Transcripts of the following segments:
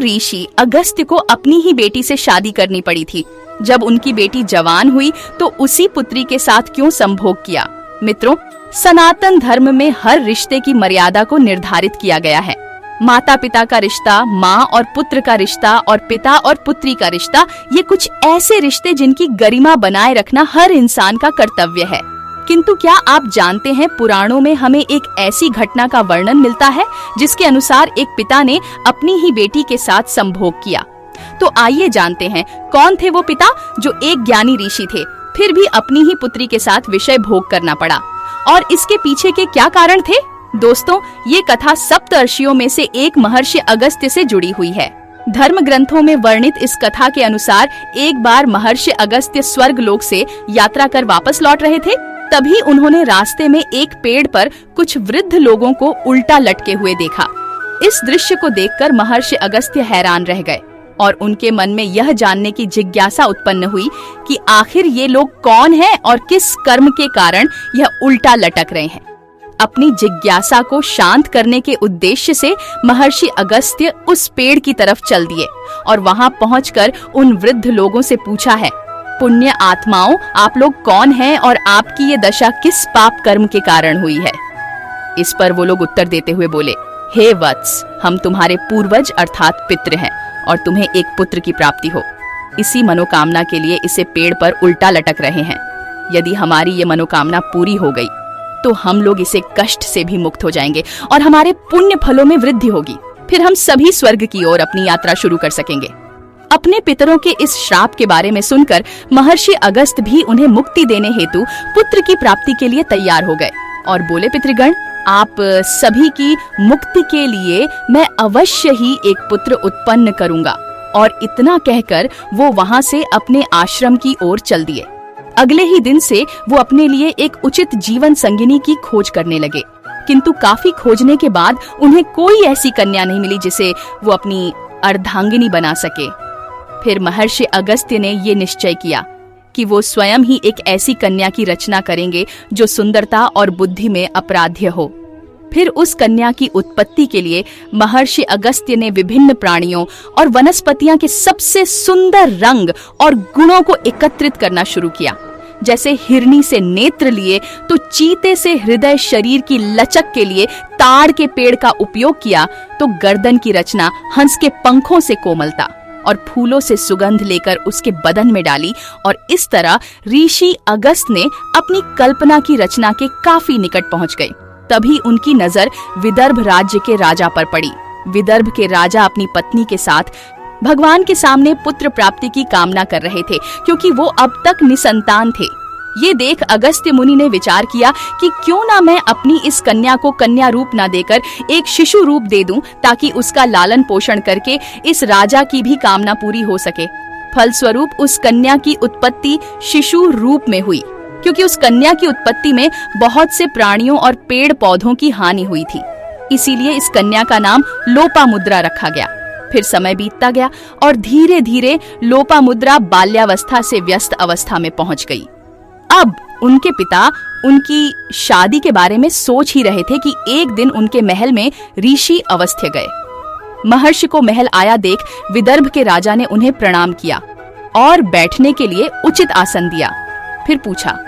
ऋषि अगस्त्य को अपनी ही बेटी से शादी करनी पड़ी थी। जब उनकी बेटी जवान हुई तो उसी पुत्री के साथ क्यों संभोग किया? मित्रों, सनातन धर्म में हर रिश्ते की मर्यादा को निर्धारित किया गया है। माता पिता का रिश्ता, माँ और पुत्र का रिश्ता और पिता और पुत्री का रिश्ता, ये कुछ ऐसे रिश्ते जिनकी गरिमा बनाए रखना हर इंसान का कर्तव्य है। किंतु क्या आप जानते हैं, पुराणों में हमें एक ऐसी घटना का वर्णन मिलता है जिसके अनुसार एक पिता ने अपनी ही बेटी के साथ संभोग किया। तो आइए जानते हैं कौन थे वो पिता जो एक ज्ञानी ऋषि थे, फिर भी अपनी ही पुत्री के साथ विषय भोग करना पड़ा, और इसके पीछे के क्या कारण थे? दोस्तों, ये कथा सप्तर्षियों में से एक महर्षि अगस्त्य से जुड़ी हुई है। धर्म ग्रंथों में वर्णित इस कथा के अनुसार एक बार महर्षि अगस्त्य स्वर्ग लोक से यात्रा कर वापस लौट रहे थे। तभी उन्होंने रास्ते में एक पेड़ पर कुछ वृद्ध लोगों को उल्टा लटके हुए देखा। इस दृश्य को देखकर महर्षि अगस्त्य हैरान रह गए और उनके मन में यह जानने की जिज्ञासा उत्पन्न हुई कि आखिर ये लोग कौन हैं और किस कर्म के कारण यह उल्टा लटक रहे हैं। अपनी जिज्ञासा को शांत करने के उद्देश्य से महर्षि अगस्त्य उस पेड़ की तरफ चल दिए और वहां पहुंचकर उन वृद्ध लोगों से पूछा है, पुण्य आत्माओं, आप लोग कौन हैं और आपकी ये दशा किस पाप कर्म के कारण हुई है? इस पर वो लोग उत्तर देते हुए बोले, हे वत्स, हम तुम्हारे पूर्वज अर्थात पितृ हैं और तुम्हें एक पुत्र की प्राप्ति हो। इसी मनोकामना के लिए इसे पेड़ पर उल्टा लटक रहे हैं। यदि हमारी ये मनोकामना पूरी हो गई तो हम लोग इसे कष्ट से भी मुक्त हो जाएंगे और हमारे पुण्य फलों में वृद्धि होगी। फिर हम सभी स्वर्ग की ओर अपनी यात्रा शुरू कर सकेंगे। अपने पितरों के इस श्राप के बारे में सुनकर महर्षि अगस्त्य भी उन्हें मुक्ति देने हेतु पुत्र की प्राप्ति के लिए तैयार हो गए और बोले, पितृगण, आप सभी की मुक्ति के लिए मैं अवश्य ही एक पुत्र उत्पन्न करूंगा। और इतना कहकर वो वहां से अपने आश्रम की ओर चल दिए। अगले ही दिन से वो अपने लिए एक उचित जीवन संगिनी की खोज करने लगे, किंतु काफी खोजने के बाद उन्हें कोई ऐसी कन्या नहीं मिली जिसे वो अपनी अर्धांगिनी बना सके। फिर महर्षि अगस्त्य ने ये निश्चय किया कि वो स्वयं ही एक ऐसी कन्या की रचना करेंगे जो सुंदरता और बुद्धि में अपराध्य हो। फिर उस कन्या की उत्पत्ति के लिए महर्षि अगस्त्य ने विभिन्न प्राणियों और वनस्पतियां के सबसे सुंदर रंग और गुणों को एकत्रित करना शुरू किया। जैसे हिरनी से नेत्र लिए तो चीते से हृदय, शरीर की लचक के लिए ताड़ के पेड़ का उपयोग किया तो गर्दन की रचना हंस के पंखों से कोमलता और फूलों से सुगंध लेकर उसके बदन में डाली। और इस तरह ऋषि अगस्त्य ने अपनी कल्पना की रचना के काफी निकट पहुंच गए। तभी उनकी नजर विदर्भ राज्य के राजा पर पड़ी। विदर्भ के राजा अपनी पत्नी के साथ भगवान के सामने पुत्र प्राप्ति की कामना कर रहे थे, क्योंकि वो अब तक निसंतान थे। ये देख अगस्त्य मुनि ने विचार किया कि क्यों ना मैं अपनी इस कन्या को कन्या रूप न देकर एक शिशु रूप दे दूं, ताकि उसका लालन पोषण करके इस राजा की भी कामना पूरी हो सके। फलस्वरूप उस कन्या की उत्पत्ति शिशु रूप में हुई, क्योंकि उस कन्या की उत्पत्ति में बहुत से प्राणियों और पेड़ पौधों की हानि हुई थी। इसीलिए इस कन्या का नाम लोपामुद्रा रखा गया। फिर समय बीतता गया और धीरे धीरे लोपामुद्रा बाल्यावस्था से व्यस्त अवस्था में पहुंच गई। अब उनके पिता उनकी शादी के बारे में सोच ही रहे थे कि एक दिन उनके महल में ऋषि अगस्त्य गए। महर्षि को महल आया देख विदर्भ के राजा ने उन्हें प्रणाम किया और बैठने के लिए उचित आसन दिया। फिर पूछा,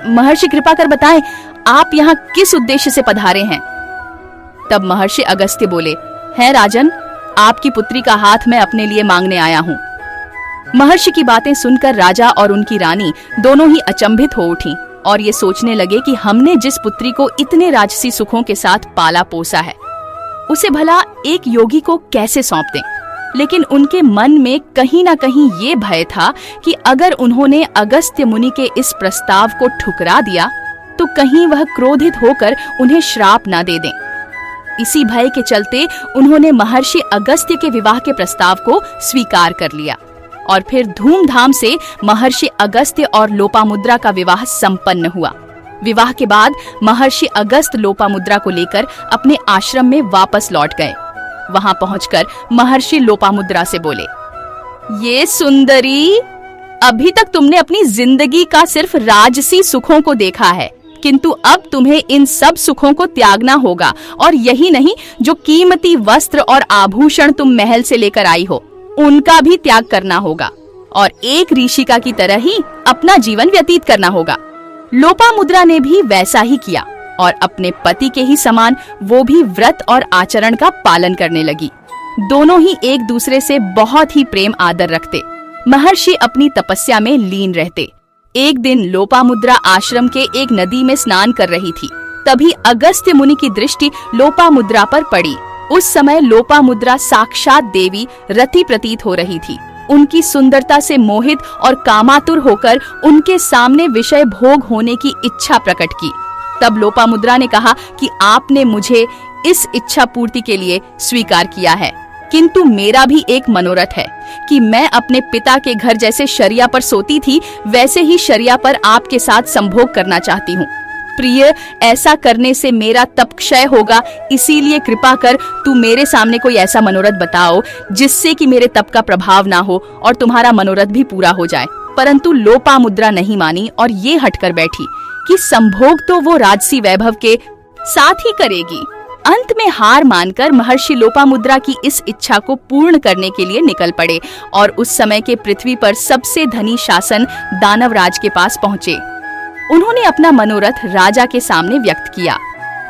महर्षि कृपा कर बताएं, आप यहाँ किस उद्देश्य से पधारे हैं? तब महर्षि अगस्त्य बोले, है राजन, आपकी पुत्री का हाथ मैं अपने लिए मांगने आया हूँ। महर्षि की बातें सुनकर राजा और उनकी रानी दोनों ही अचंभित हो उठी और ये सोचने लगे कि हमने जिस पुत्री को इतने राजसी सुखों के साथ पाला पोसा है, उसे भला एक योगी को कैसे सौंप दें। लेकिन उनके मन में कहीं ना कहीं ये भय था कि अगर उन्होंने अगस्त्य मुनि के इस प्रस्ताव को ठुकरा दिया तो कहीं वह क्रोधित होकर उन्हें श्राप ना दे दें। इसी भय के चलते उन्होंने महर्षि अगस्त्य के विवाह के प्रस्ताव को स्वीकार कर लिया और फिर धूमधाम से महर्षि अगस्त्य और लोपामुद्रा का विवाह संपन्न हुआ। विवाह के बाद महर्षि अगस्त्य लोपामुद्रा को लेकर अपने आश्रम में वापस लौट गए। वहां पहुंचकर महर्षि लोपामुद्रा से बोले, ये सुंदरी, अभी तक तुमने अपनी जिंदगी का सिर्फ राजसी सुखों को देखा है, किंतु अब तुम्हें इन सब सुखों को त्यागना होगा, और यही नहीं, जो कीमती वस्त्र और आभूषण तुम महल से लेकर आई हो उनका भी त्याग करना होगा और एक ऋषिका की तरह ही अपना जीवन व्यतीत करना होगा। लोपामुद्रा ने भी वैसा ही किया और अपने पति के ही समान वो भी व्रत और आचरण का पालन करने लगी। दोनों ही एक दूसरे से बहुत ही प्रेम आदर रखते। महर्षि अपनी तपस्या में लीन रहते। एक दिन लोपामुद्रा आश्रम के एक नदी में स्नान कर रही थी। तभी अगस्त्य मुनि की दृष्टि लोपामुद्रा पर पड़ी। उस समय लोपामुद्रा साक्षात देवी रति प्रतीत हो रही थी। उनकी सुंदरता से मोहित और कामातुर होकर उनके सामने विषय भोग होने की इच्छा प्रकट की। तब लोपामुद्रा ने कहा कि आपने मुझे इस इच्छा पूर्ति के लिए स्वीकार किया है, किंतु मेरा भी एक मनोरथ है कि मैं अपने पिता के घर जैसे शरिया पर सोती थी वैसे ही शरिया पर आपके साथ संभोग करना चाहती हूँ। प्रिय, ऐसा करने से मेरा तप क्षय होगा, इसीलिए कृपा कर तू मेरे सामने कोई ऐसा मनोरथ बताओ जिससे कि मेरे तप का प्रभाव ना हो और तुम्हारा मनोरथ भी पूरा हो जाए। परंतु लोपामुद्रा नहीं मानी और ये हटकर बैठी कि संभोग तो वो राजसी वैभव के साथ ही करेगी। अंत में हार मानकर महर्षि लोपामुद्रा की इस इच्छा को पूर्ण करने के लिए निकल पड़े और उस समय के पृथ्वी पर सबसे धनी शासन दानवराज के पास पहुँचे। उन्होंने अपना मनोरथ राजा के सामने व्यक्त किया।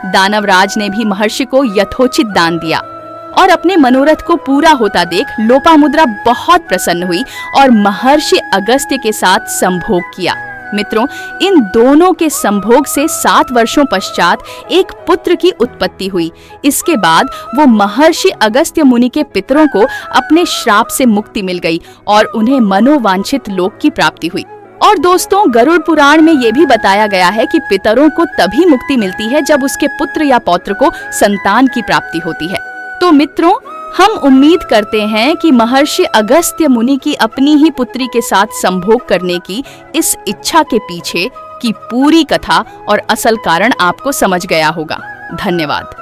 दानवराज ने भी महर्षि को यथोचित दान दिया और अपने मनोरथ को पूरा होता देख लोपामुद्रा बहुत प्रसन्न हुई और महर्षि अगस्त्य के साथ संभोग किया। मित्रों, इन दोनों के संभोग से 7 वर्षों पश्चात एक पुत्र की उत्पत्ति हुई। इसके बाद वो महर्षि अगस्त्य मुनि के पितरों को अपने श्राप से मुक्ति मिल गई और उन्हें मनोवांछित लोक की प्राप्ति हुई। और दोस्तों, गरुड़ पुराण में ये भी बताया गया है कि पितरों को तभी मुक्ति मिलती है जब उसके पुत्र या पौत्र को संतान की प्राप्ति होती है। तो मित्रों, हम उम्मीद करते हैं कि महर्षि अगस्त्य मुनि की अपनी ही पुत्री के साथ संभोग करने की इस इच्छा के पीछे की पूरी कथा और असल कारण आपको समझ गया होगा। धन्यवाद।